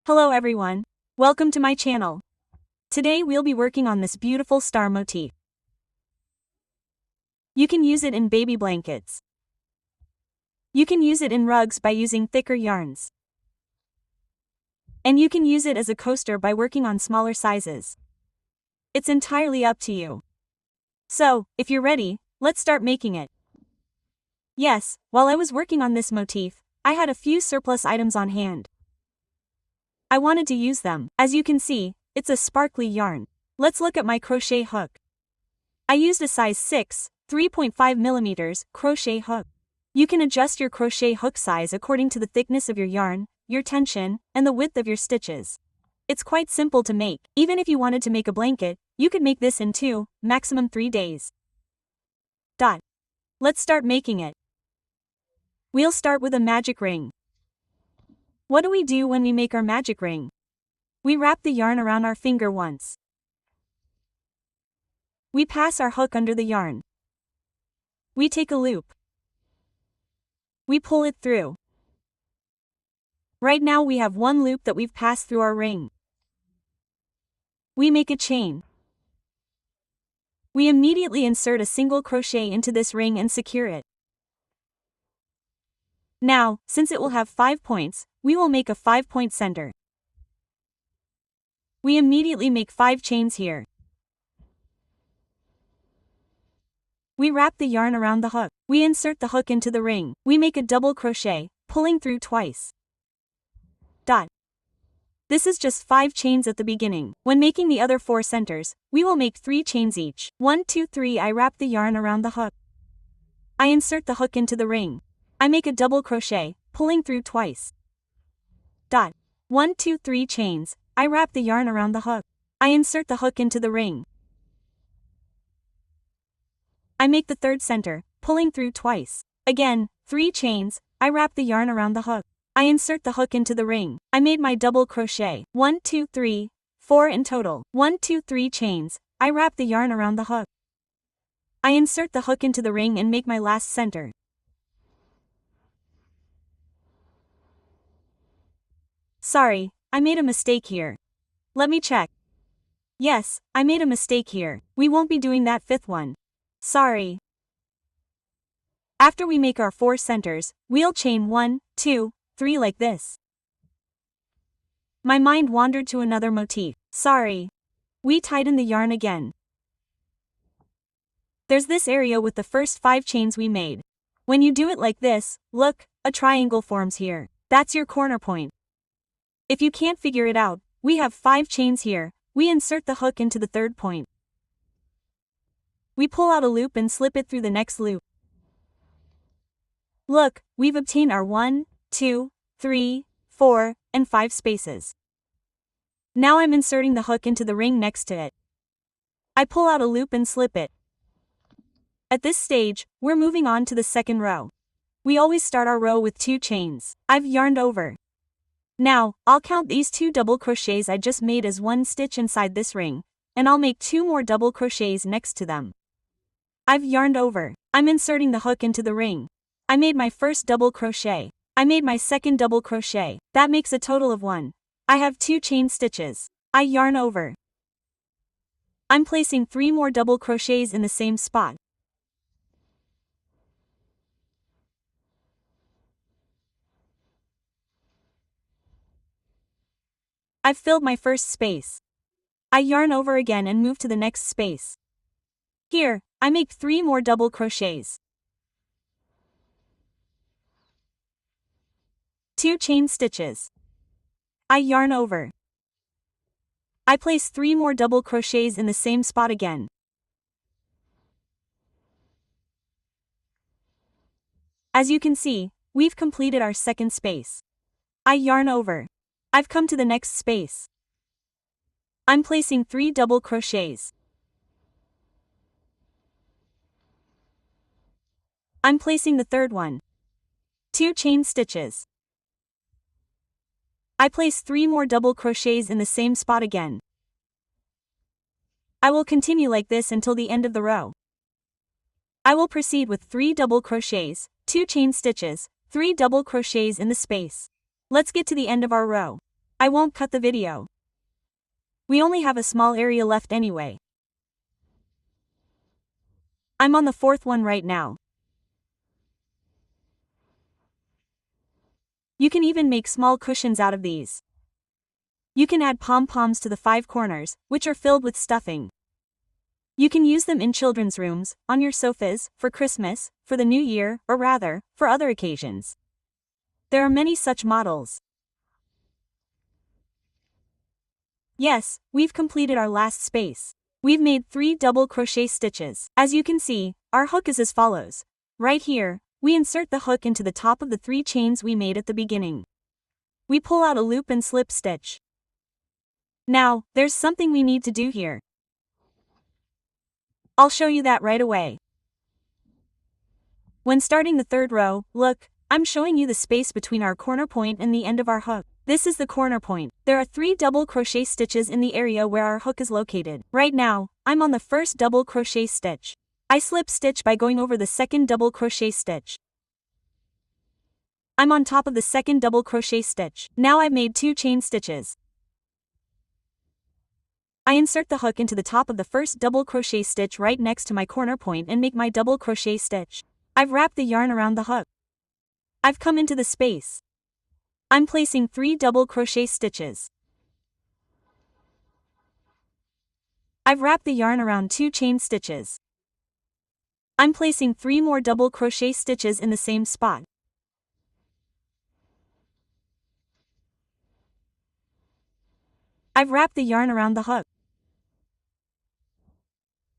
Hello everyone. Welcome to my channel. Today we'll be working on this beautiful star motif. You can use it in baby blankets. You can use it in rugs by using thicker yarns. And you can use it as a coaster by working on smaller sizes. It's entirely up to you. So, if you're ready, let's start making it. Yes, while I was working on this motif, I had a few surplus items on hand. I wanted to use them. As you can see, it's a sparkly yarn. Let's look at my crochet hook. I used a size 6, 3.5mm crochet hook. You can adjust your crochet hook size according to the thickness of your yarn, your tension, and the width of your stitches. It's quite simple to make. Even if you wanted to make a blanket, you could make this in 2, maximum 3 days. Let's start making it. We'll start with a magic ring. What do we do when we make our magic ring? We wrap the yarn around our finger once. We pass our hook under the yarn. We take a loop. We pull it through. Right now we have one loop that we've passed through our ring. We make a chain. We immediately insert a single crochet into this ring and secure it. Now, since it will have 5 points, we will make a 5-point center. We immediately make 5 chains here. We wrap the yarn around the hook. We insert the hook into the ring. We make a double crochet, pulling through twice. This is just 5 chains at the beginning. When making the other 4 centers, we will make 3 chains each. 1, 2, 3. I wrap the yarn around the hook. I insert the hook into the ring. I make a double crochet, pulling through twice. 1, 2, 3 chains. I wrap the yarn around the hook. I insert the hook into the ring. I make the third center, pulling through twice. Again, 3 chains. I wrap the yarn around the hook. I insert the hook into the ring. I made my double crochet. 1, 2, 3, 4 in total. 1, 2, 3 chains. I wrap the yarn around the hook. I insert the hook into the ring and make my last center. Sorry, I made a mistake here. Let me check. Yes, I made a mistake here. We won't be doing that 5th one. Sorry. After we make our 4 centers, we'll chain 1, 2, 3 like this. My mind wandered to another motif. Sorry. We tighten the yarn again. There's this area with the first 5 chains we made. When you do it like this, look, a triangle forms here. That's your corner point. If you can't figure it out, we have 5 chains here. We insert the hook into the 3rd point. We pull out a loop and slip it through the next loop. Look, we've obtained our 1, 2, 3, 4, and 5 spaces. Now I'm inserting the hook into the ring next to it. I pull out a loop and slip it. At this stage, we're moving on to the 2nd row. We always start our row with 2 chains. I've yarned over. Now, I'll count these 2 double crochets I just made as 1 stitch inside this ring, and I'll make 2 more double crochets next to them. I've yarned over. I'm inserting the hook into the ring. I made my first double crochet. I made my second double crochet. That makes a total of 1. I have 2 chain stitches. I yarn over. I'm placing 3 more double crochets in the same spot. I've filled my first space. I yarn over again and move to the next space. Here, I make 3 more double crochets. 2 chain stitches. I yarn over. I place 3 more double crochets in the same spot again. As you can see, we've completed our 2nd space. I yarn over. I've come to the next space. I'm placing 3 double crochets. I'm placing the 3rd one. 2 chain stitches. I place 3 more double crochets in the same spot again. I will continue like this until the end of the row. I will proceed with 3 double crochets, 2 chain stitches, 3 double crochets in the space. Let's get to the end of our row. I won't cut the video. We only have a small area left anyway. I'm on the fourth one right now. You can even make small cushions out of these. You can add pom-poms to the 5 corners, which are filled with stuffing. You can use them in children's rooms, on your sofas, for Christmas, for the New Year, or rather, for other occasions. There are many such models. Yes, we've completed our last space. We've made 3 double crochet stitches. As you can see, our hook is as follows. Right here, we insert the hook into the top of the 3 chains we made at the beginning. We pull out a loop and slip stitch. Now, there's something we need to do here. I'll show you that right away. When starting the 3rd row, look, I'm showing you the space between our corner point and the end of our hook. This is the corner point. There are 3 double crochet stitches in the area where our hook is located. Right now, I'm on the first double crochet stitch. I slip stitch by going over the second double crochet stitch. I'm on top of the second double crochet stitch. Now I've made 2 chain stitches. I insert the hook into the top of the first double crochet stitch right next to my corner point and make my double crochet stitch. I've wrapped the yarn around the hook. I've come into the space. I'm placing 3 double crochet stitches. I've wrapped the yarn around 2 chain stitches. I'm placing 3 more double crochet stitches in the same spot. I've wrapped the yarn around the hook.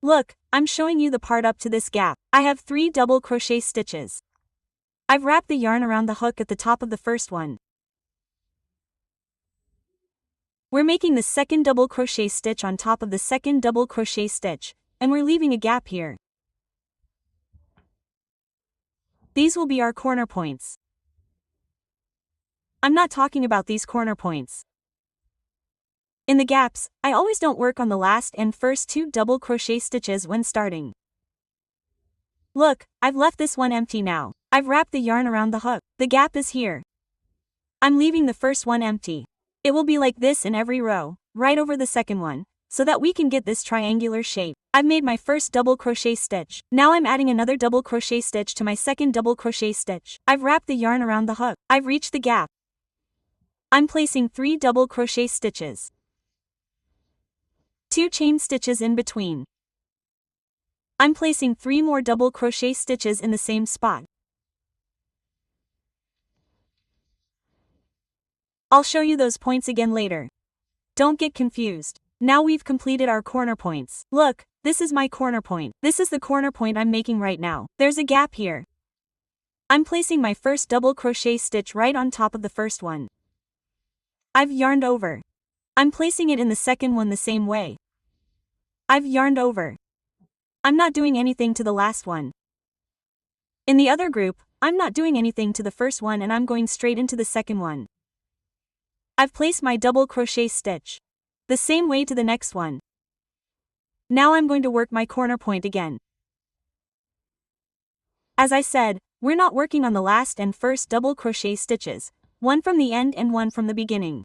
Look, I'm showing you the part up to this gap. I have 3 double crochet stitches. I've wrapped the yarn around the hook at the top of the first one. We're making the second double crochet stitch on top of the second double crochet stitch, and we're leaving a gap here. These will be our corner points. I'm not talking about these corner points. In the gaps, I always don't work on the last and first 2 double crochet stitches when starting. Look, I've left this one empty now. I've wrapped the yarn around the hook. The gap is here. I'm leaving the first one empty. It will be like this in every row, right over the second one, so that we can get this triangular shape. I've made my first double crochet stitch. Now I'm adding another double crochet stitch to my second double crochet stitch. I've wrapped the yarn around the hook. I've reached the gap. I'm placing 3 double crochet stitches. 2 chain stitches in between. I'm placing 3 more double crochet stitches in the same spot. I'll show you those points again later. Don't get confused. Now we've completed our corner points. Look, this is my corner point. This is the corner point I'm making right now. There's a gap here. I'm placing my first double crochet stitch right on top of the first one. I've yarned over. I'm placing it in the second one the same way. I've yarned over. I'm not doing anything to the last one. In the other group, I'm not doing anything to the first one and I'm going straight into the second one. I've placed my double crochet stitch. The same way to the next one. Now I'm going to work my corner point again. As I said, we're not working on the last and first double crochet stitches, one from the end and one from the beginning.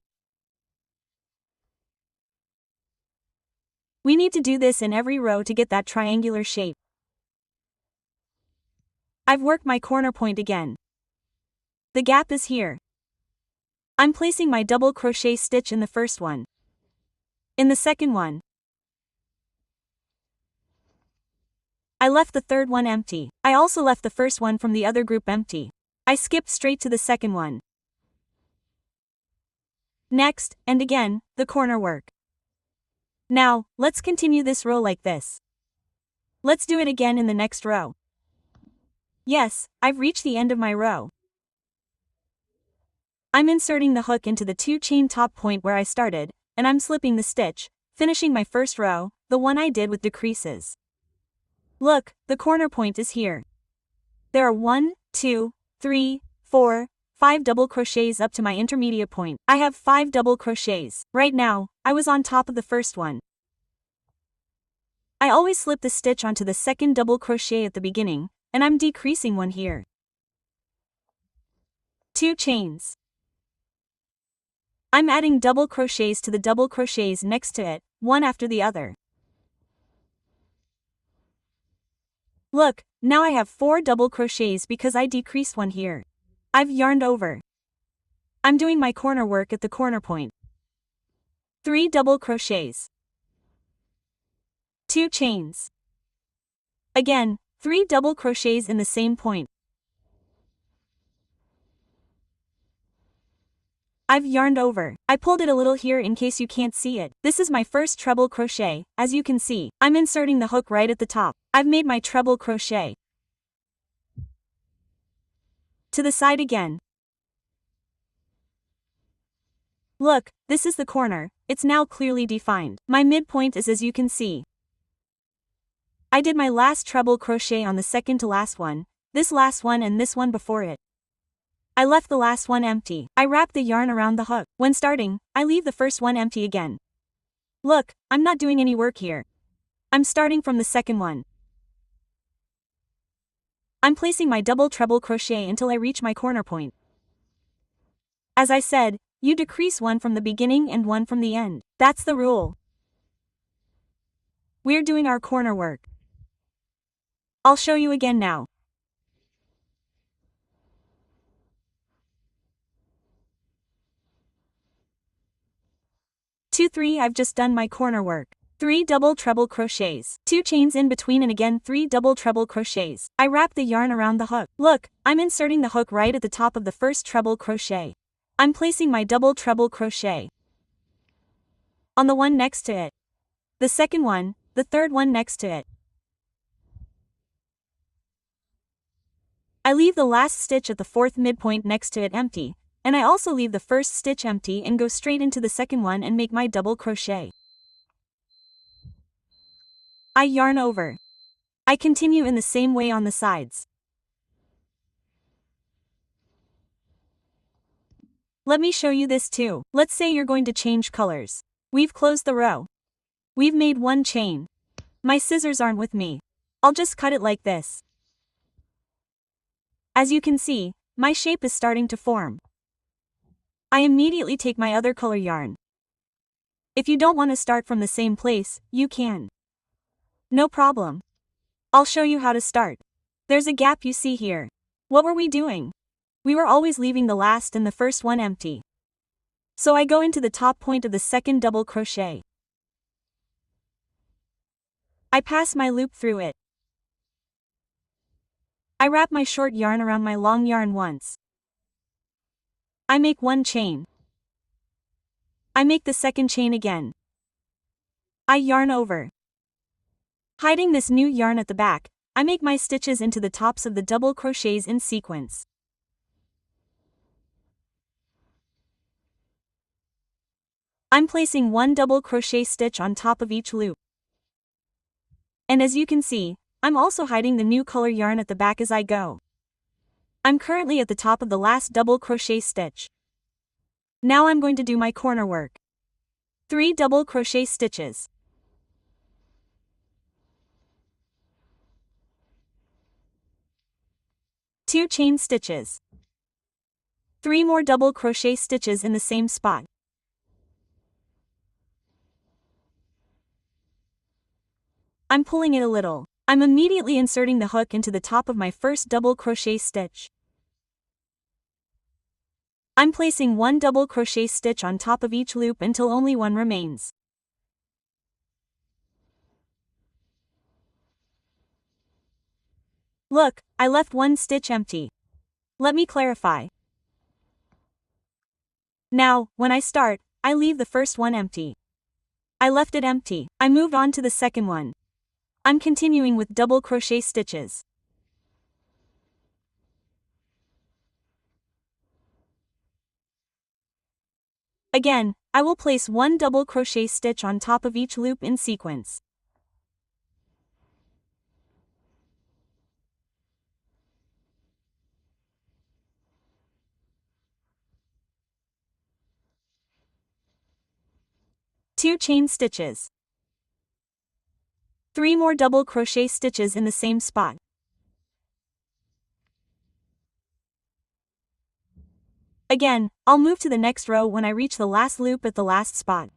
We need to do this in every row to get that triangular shape. I've worked my corner point again. The gap is here. I'm placing my double crochet stitch in the first one. In the second one, I left the third one empty. I also left the first one from the other group empty. I skipped straight to the second one. Next, and again, the corner work. Now, let's continue this row like this. Let's do it again in the next row. Yes, I've reached the end of my row. I'm inserting the hook into the 2 chain top point where I started, and I'm slipping the stitch, finishing my first row, the one I did with decreases. Look, the corner point is here. There are 1, 2, 3, 4, 5 double crochets up to my intermediate point. I have 5 double crochets. Right now, I was on top of the first one. I always slip the stitch onto the second double crochet at the beginning, and I'm decreasing one here. 2 chains. I'm adding double crochets to the double crochets next to it, one after the other. Look, now I have 4 double crochets because I decreased one here. I've yarned over. I'm doing my corner work at the corner point. 3 double crochets. 2 chains. Again, 3 double crochets in the same point. I've yarned over. I pulled it a little here in case you can't see it. This is my first treble crochet. As you can see, I'm inserting the hook right at the top. I've made my treble crochet. To the side again. Look, this is the corner. It's now clearly defined. My midpoint is as you can see. I did my last treble crochet on the second to last one, this last one and this one before it. I left the last one empty. I wrapped the yarn around the hook. When starting, I leave the first one empty again. Look, I'm not doing any work here. I'm starting from the second one. I'm placing my double treble crochet until I reach my corner point. As I said, you decrease one from the beginning and one from the end. That's the rule. We're doing our corner work. I'll show you again now. 2 3 I've just done my corner work. 3 double treble crochets, 2 chains in between and again 3 double treble crochets. I wrap the yarn around the hook. Look, I'm inserting the hook right at the top of the first treble crochet. I'm placing my double treble crochet on the one next to it, the second one, the third one next to it. I leave the last stitch at the fourth midpoint next to it empty, and I also leave the first stitch empty and go straight into the second one and make my double crochet. I yarn over. I continue in the same way on the sides. Let me show you this too. Let's say you're going to change colors. We've closed the row. We've made one chain. My scissors aren't with me. I'll just cut it like this. As you can see, my shape is starting to form. I immediately take my other color yarn. If you don't want to start from the same place, you can. No problem. I'll show you how to start. There's a gap you see here. What were we doing? We were always leaving the last and the first one empty. So I go into the top point of the second double crochet. I pass my loop through it. I wrap my short yarn around my long yarn once. I make one chain. I make the second chain again. I yarn over. Hiding this new yarn at the back, I make my stitches into the tops of the double crochets in sequence. I'm placing one double crochet stitch on top of each loop. And as you can see, I'm also hiding the new color yarn at the back as I go. I'm currently at the top of the last double crochet stitch. Now I'm going to do my corner work. 3 double crochet stitches. Two chain stitches. 3 more double crochet stitches in the same spot. I'm pulling it a little. I'm immediately inserting the hook into the top of my first double crochet stitch. I'm placing one double crochet stitch on top of each loop until only one remains. Look, I left one stitch empty. Let me clarify. Now, when I start, I leave the first one empty. I left it empty. I moved on to the second one. I'm continuing with double crochet stitches. Again, I will place one double crochet stitch on top of each loop in sequence. Two chain stitches. 3 more double crochet stitches in the same spot. Again, I'll move to the next row when I reach the last loop at the last spot.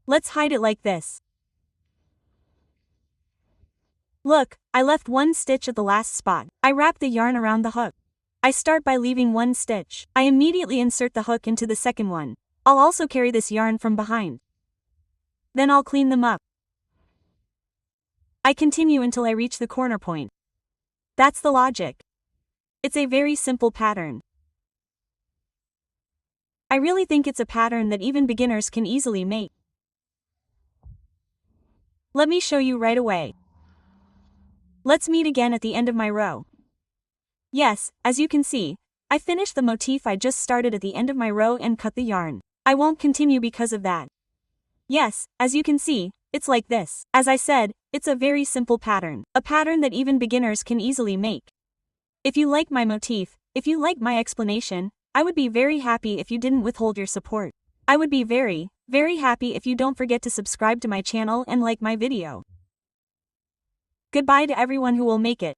Let's hide it like this. Look, I left one stitch at the last spot. I wrap the yarn around the hook. I start by leaving one stitch. I immediately insert the hook into the second one. I'll also carry this yarn from behind. Then I'll clean them up. I continue until I reach the corner point. That's the logic. It's a very simple pattern. I really think it's a pattern that even beginners can easily make. Let me show you right away. Let's meet again at the end of my row. Yes, as you can see, I finished the motif I just started at the end of my row and cut the yarn. I won't continue because of that. Yes, as you can see, it's like this. As I said, it's a very simple pattern. A pattern that even beginners can easily make. If you like my motif, if you like my explanation, I would be very happy if you didn't withhold your support. I would be very, very happy if you don't forget to subscribe to my channel and like my video. Goodbye to everyone who will make it.